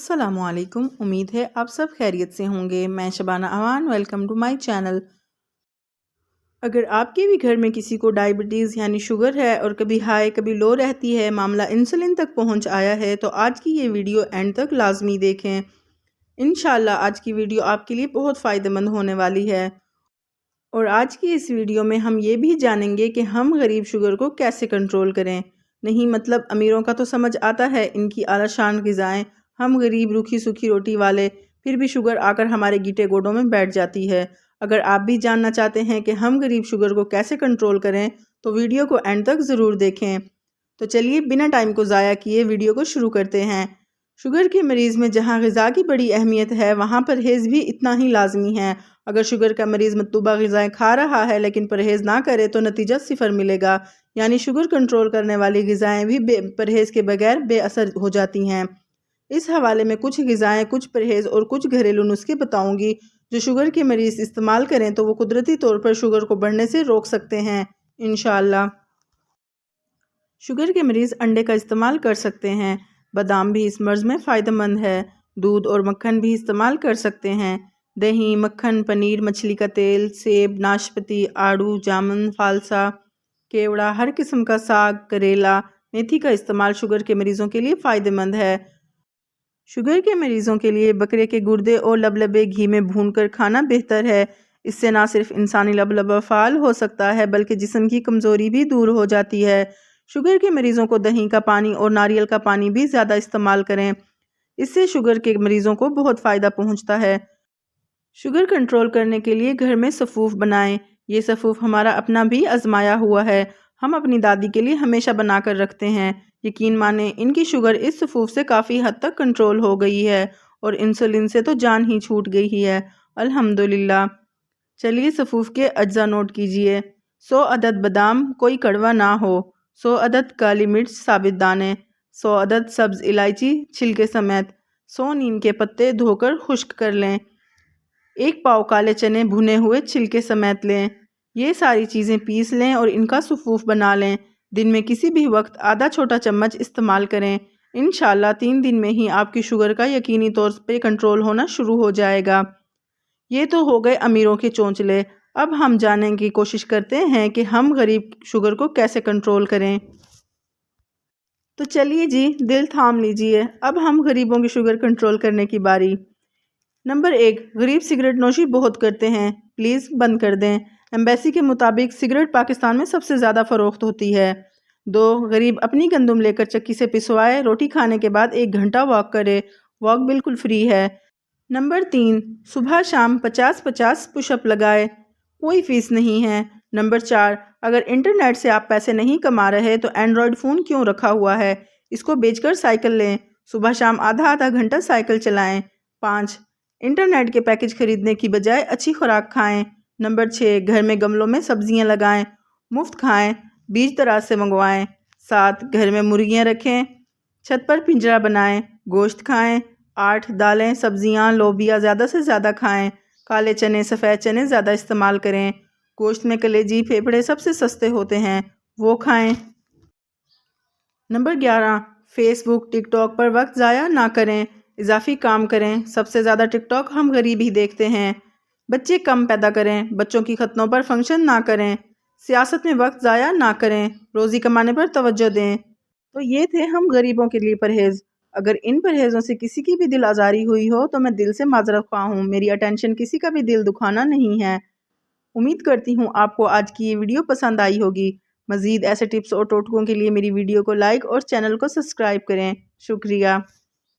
अस्सलामु अलैकुम। उम्मीद है आप सब खैरियत से होंगे। मैं शबाना अमान, वेलकम टू माय चैनल। अगर आपके भी घर में किसी को डायबिटीज़ यानी शुगर है और कभी हाई कभी लो रहती है, मामला इंसुलिन तक पहुंच आया है, तो आज की ये वीडियो एंड तक लाजमी देखें। इंशाल्लाह आज की वीडियो आपके लिए बहुत फ़ायदेमंद होने वाली है। और आज की इस वीडियो में हम ये भी जानेंगे कि हम गरीब शुगर को कैसे कंट्रोल करें। नहीं मतलब अमीरों का तो समझ आता है, इनकी आलीशान ग़िज़ाएँ, हम गरीब रूखी सूखी रोटी वाले, फिर भी शुगर आकर हमारे गीटे गोडों में बैठ जाती है। अगर आप भी जानना चाहते हैं कि हम गरीब शुगर को कैसे कंट्रोल करें, तो वीडियो को एंड तक ज़रूर देखें। तो चलिए बिना टाइम को ज़ाया किए वीडियो को शुरू करते हैं। शुगर के मरीज़ में जहाँ ग़िज़ा की बड़ी अहमियत है, वहाँ परहेज़ भी इतना ही लाजमी है। अगर शुगर का मरीज़ मतलूबा ग़िज़ाएँ खा रहा है लेकिन परहेज़ ना करे तो नतीजा सिफर मिलेगा, यानी शुगर कंट्रोल करने वाली ग़िज़ाएँ भी परहेज़ के बगैर बेअसर हो जाती हैं। इस हवाले में कुछ ग़िज़ाएँ, कुछ परहेज़ और कुछ घरेलू नुस्खे बताऊंगी जो शुगर के मरीज़ इस्तेमाल करें तो वो कुदरती तौर पर शुगर को बढ़ने से रोक सकते हैं इंशाअल्लाह। शुगर के मरीज़ अंडे का इस्तेमाल कर सकते हैं। बादाम भी इस मर्ज़ में फ़ायदेमंद है। दूध और मक्खन भी इस्तेमाल कर सकते हैं। दही, मक्खन, पनीर, मछली का तेल, सेब, नाशपाती, आड़ू, जामुन, फालसा, केवड़ा, हर किस्म का साग, करेला, मेथी का इस्तेमाल शुगर के मरीज़ों के लिए फ़ायदेमंद है। शुगर के मरीज़ों के लिए बकरे के गुर्दे और लबलबे घी में भूनकर खाना बेहतर है। इससे ना सिर्फ इंसानी लबलबा फ़ाल हो सकता है बल्कि जिस्म की कमज़ोरी भी दूर हो जाती है। शुगर के मरीज़ों को दही का पानी और नारियल का पानी भी ज़्यादा इस्तेमाल करें, इससे शुगर के मरीज़ों को बहुत फ़ायदा पहुँचता है। शुगर कंट्रोल करने के लिए घर में सफ़ूफ़ बनाएं। ये सफ़ूफ़ हमारा अपना भी आजमाया हुआ है, हम अपनी दादी के लिए हमेशा बना कर रखते हैं। यकीन माने इनकी शुगर इस सफ़ूफ़ से काफ़ी हद तक कंट्रोल हो गई है और इंसुलिन से तो जान ही छूट गई ही है, अल्हम्दुलिल्लाह। चलिए सफ़ूफ़ के अज्जा नोट कीजिए। 100 अदद बादाम, कोई कड़वा ना हो। 100 अदद काली मिर्च साबित दाने। 100 अदद सब्ज़ इलायची छिलके समेत। 100 नीम के पत्ते धोकर खुश्क कर लें। 1 पाव काले चने भुने हुए छिलके समेत लें। ये सारी चीज़ें पीस लें और इनका सफ़ूफ़ बना लें। दिन में किसी भी वक्त आधा छोटा चम्मच इस्तेमाल करें। इंशाअल्लाह 3 दिन में ही आपकी शुगर का यकीनी तौर पे कंट्रोल होना शुरू हो जाएगा। ये तो हो गए अमीरों के चोंचले। अब हम जानने की कोशिश करते हैं कि हम गरीब शुगर को कैसे कंट्रोल करें। तो चलिए जी, दिल थाम लीजिए, अब हम गरीबों की शुगर कंट्रोल करने की बारी। नंबर 1, गरीब सिगरेट नोशी बहुत करते हैं, प्लीज़ बंद कर दें। एम्बेसी के मुताबिक सिगरेट पाकिस्तान में सबसे ज़्यादा फ़रोख्त होती है। 2, गरीब अपनी गंदुम लेकर चक्की से पिसवाए, रोटी खाने के बाद 1 घंटा वॉक करे, वॉक बिल्कुल फ्री है। नंबर 3, सुबह शाम 50-50 पुशअप लगाए, कोई फ़ीस नहीं है। नंबर 4, अगर इंटरनेट से आप पैसे नहीं कमा रहे तो एंड्रॉयड फ़ोन क्यों रखा हुआ है, इसको बेचकर साइकिल लें, सुबह शाम आधा आधा घंटा साइकिल चलाएं। 5, इंटरनेट के पैकेज खरीदने की बजाय अच्छी खुराक खाएं। नंबर 6, घर में गमलों में सब्जियां लगाएं, मुफ्त खाएं, बीज दराज से मंगवाएं। 7, घर में मुर्गियां रखें, छत पर पिंजरा बनाएं, गोश्त खाएं। 8, दालें, सब्जियां, लोबिया ज़्यादा से ज़्यादा खाएं। काले चने, सफ़ेद चने ज़्यादा इस्तेमाल करें। गोश्त में कलेजी, फेफड़े सबसे सस्ते होते हैं, वो खाएं। नंबर 11, फेसबुक, टिकटॉक पर वक्त ज़ाया ना करें, इजाफी काम करें। सबसे ज़्यादा टिकटॉक हम गरीब ही देखते हैं। बच्चे कम पैदा करें, बच्चों की खतनों पर फंक्शन ना करें, सियासत में वक्त ज़ाया ना करें, रोज़ी कमाने पर तवज्जो दें। तो ये थे हम गरीबों के लिए परहेज़। अगर इन परहेज़ों से किसी की भी दिल आज़ारी हुई हो तो मैं दिल से माज़रत ख़्वाह हूँ, मेरी अटेंशन किसी का भी दिल दुखाना नहीं है। उम्मीद करती हूँ आपको आज की ये वीडियो पसंद आई होगी। मज़ीद ऐसे टिप्स और टोटकों के लिए मेरी वीडियो को लाइक और चैनल को सब्सक्राइब करें। शुक्रिया।